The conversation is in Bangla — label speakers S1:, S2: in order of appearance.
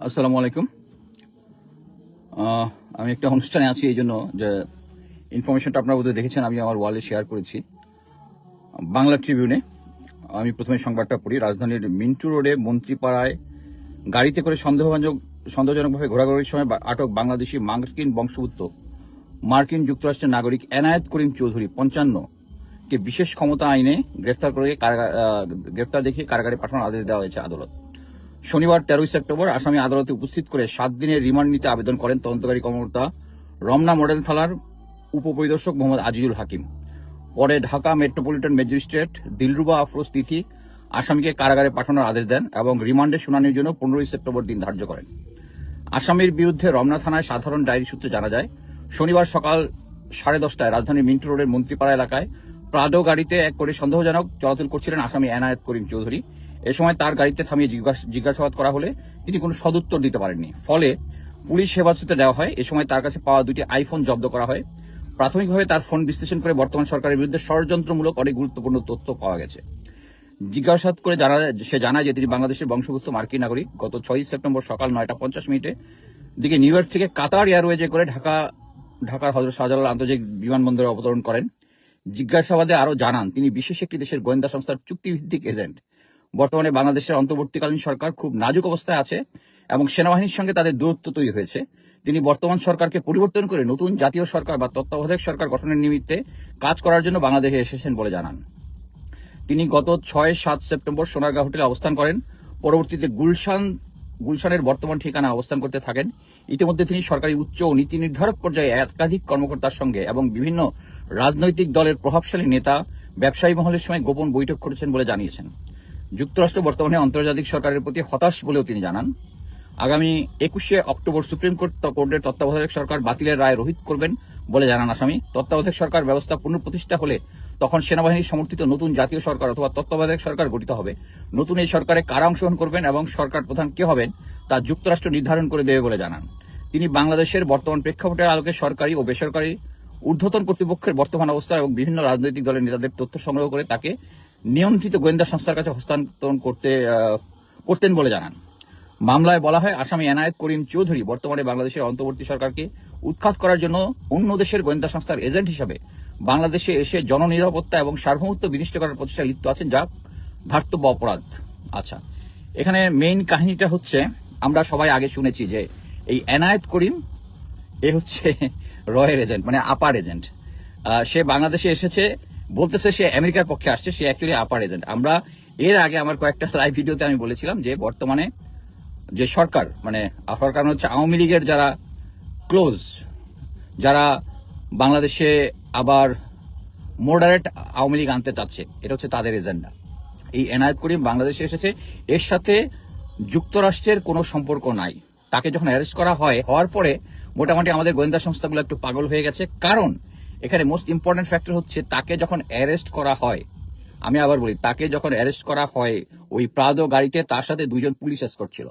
S1: আসসালামু আলাইকুম। আমি একটা অনুষ্ঠানে আছি, এই জন্য যে ইনফরমেশনটা আপনারা বোধহয় দেখেছেন, আমি আমার ওয়ালে শেয়ার করেছি বাংলা ট্রিবিউনে। আমি প্রথমে সংবাদটা পড়ি। রাজধানীর মিন্টু রোডে মন্ত্রীপাড়ায় গাড়িতে করে সন্দেহজনকভাবে ঘোরাঘুরির সময় আটক বাংলাদেশি মার্কিন বংশোদ্ভূত মার্কিন যুক্তরাষ্ট্রের নাগরিক এনায়েত করিম চৌধুরী 55-কে বিশেষ ক্ষমতা আইনে গ্রেফতার দেখিয়ে কারাগারে পাঠানোর আদেশ দেওয়া হয়েছে আদালত। শনিবার 13 সেপ্টেম্বর আসামি আদালতে উপস্থিত করে 7 দিনের রিমান্ড নিতে আবেদন করেন তদন্তকারী কর্মকর্তা রমনা মডেল থানার উপপরিদর্শক মোহাম্মদ আজিজুল হাকিম। পরে ঢাকা মেট্রোপলিটন ম্যাজিস্ট্রেট দিলরুবা আফরোজ তিথি আসামিকে কারাগারে পাঠানোর আদেশ দেন এবং রিমান্ডে শুনানির জন্য 15 সেপ্টেম্বর দিন ধার্য করেন। আসামির বিরুদ্ধে রমনা থানায় সাধারণ ডায়েরি সূত্রে জানা যায়, শনিবার সকাল 10:30টায় রাজধানীর মিন্টু রোডের মন্ত্রীপাড়া এলাকায় প্রাডো গাড়িতে এক করে সন্দেহজনক চলাচল করছিলেন আসামি এনায়েত করিম চৌধুরী। এ সময় তার গাড়িতে থামিয়ে জিজ্ঞাসাবাদ করা হলে তিনি কোনো সদুত্তর দিতে পারেননি। ফলে পুলিশ হেফাজতে দেওয়া হয়। এ সময় তার কাছে পাওয়া 2টি আইফোন জব্দ করা হয়। প্রাথমিকভাবে তার ফোন বিশ্লেষণ করে বর্তমান সরকারের বিরুদ্ধে ষড়যন্ত্রমূলক অনেক গুরুত্বপূর্ণ তথ্য পাওয়া গেছে। জিজ্ঞাসাবাদ করে সে জানায় যে তিনি বাংলাদেশের বংশোদ্ভূত মার্কিন নাগরিক। গত 6 সেপ্টেম্বর সকাল 9:50 দিকে নিউ ইয়র্ক থেকে কাতার এয়ারওয়েজে করে ঢাকার হযরত শাহজালাল আন্তর্জাতিক বিমানবন্দরে অবতরণ করেন। জিজ্ঞাসাবাদে আরও জানান, তিনি বিশেষ একটি দেশের গোয়েন্দা সংস্থার চুক্তিভিত্তিক এজেন্ট। বর্তমানে বাংলাদেশের অন্তর্বর্তীকালীন সরকার খুব নাজুক অবস্থায় আছে এবং সেনাবাহিনীর সঙ্গে তাদের দূরত্ব তৈরি হয়েছে। তিনি বর্তমান সরকারকে পরিবর্তন করে নতুন জাতীয় সরকার বা তত্ত্বাবধায়ক সরকার গঠনের নিমিত্তে কাজ করার জন্য বাংলাদেশে এসেছেন বলে জানান। তিনি গত 6-7 সেপ্টেম্বর সোনারগাঁ হোটেলে অবস্থান করেন। পরবর্তীতে গুলশানের বর্তমান ঠিকানা অবস্থান করতে থাকেন। ইতিমধ্যে তিনি সরকারি উচ্চ ও নীতি নির্ধারক পর্যায়ে একাধিক কর্মকর্তার সঙ্গে এবং বিভিন্ন রাজনৈতিক দলের প্রভাবশালী নেতা, ব্যবসায়ী মহলের সঙ্গে গোপন বৈঠক করেছেন বলে জানিয়েছেন। যুক্তরাষ্ট্র বর্তমানে আন্তর্জাতিক সরকারের প্রতি হতাশ বলেও তিনি জানান। আগামী 21শে অক্টোবর সুপ্রিম কোর্টের তত্ত্বাবধায়ক সরকার বাতিলের রায় রহিত করবেন বলে জানান আসামি। তত্ত্বাবধায়ক সরকার ব্যবস্থা পুনঃপ্রতিষ্ঠা হলে তখন সেনাবাহিনীর সমর্থিত নতুন জাতীয় সরকার অথবা তত্ত্বাবধায়ক সরকার গঠিত হবে। নতুন এই সরকারে কারা অংশগ্রহণ করবেন এবং সরকার প্রধান কে হবেন তা যুক্তরাষ্ট্র নির্ধারণ করে দেবে বলে জানান। তিনি বাংলাদেশের বর্তমান প্রেক্ষাপটের আলোকে সরকারি ও বেসরকারি ঊর্ধ্বতন কর্তৃপক্ষের বর্তমান অবস্থা এবং বিভিন্ন রাজনৈতিক দলের নেতাদের তথ্য সংগ্রহ করে তাকে নিয়ন্ত্রিত গোয়েন্দা সংস্থার কাছে হস্তান্তর করতেন বলে জানান। মামলায় বলা হয়, আসামি এনায়েত করিম চৌধুরী বর্তমানে বাংলাদেশের অন্তর্বর্তী সরকারকে উৎখাত করার জন্য অন্য দেশের গোয়েন্দা সংস্থার এজেন্ট হিসাবে বাংলাদেশে এসে জননিরাপত্তা এবং সার্বভৌমত্ব বিনষ্ট করার প্রচেষ্টায় লিপ্ত আছেন, যা ধার্তব্য অপরাধ। আচ্ছা, এখানে মেইন কাহিনীটা হচ্ছে, আমরা সবাই আগে শুনেছি যে এই এনায়েত করিম এ হচ্ছে রয়ের এজেন্ট, মানে আপার এজেন্ট। সে বাংলাদেশে এসেছে, বলতেছে সে আমেরিকার পক্ষে আসছে, সে অ্যাকচুয়ালি আপার এজেন্ট। আমরা এর আগে আমার কয়েকটা লাইভ ভিডিওতে আমি বলেছিলাম যে বর্তমানে যে সরকার, মানে সরকার হচ্ছে আওয়ামী লীগের যারা ক্লোজ, যারা বাংলাদেশে আবার মডারেট আওয়ামী লীগ আনতে চাচ্ছে, এটা হচ্ছে তাদের এজেন্ডা। এই এনায়েত করিম বাংলাদেশে এসেছে, এর সাথে যুক্তরাষ্ট্রের কোনো সম্পর্ক নাই। তাকে যখন অ্যারেস্ট করা হওয়ার পরে মোটামুটি আমাদের গোয়েন্দা সংস্থাগুলো একটু পাগল হয়ে গেছে। কারণ এখানে মোস্ট ইম্পর্টেন্ট ফ্যাক্টর হচ্ছে, তাকে যখন অ্যারেস্ট করা হয়, আমি আবার বলি, তাকে যখন অ্যারেস্ট করা হয় ওই প্রাদো গাড়িতে তার সাথে 2জন পুলিশ এসকর্ট ছিল।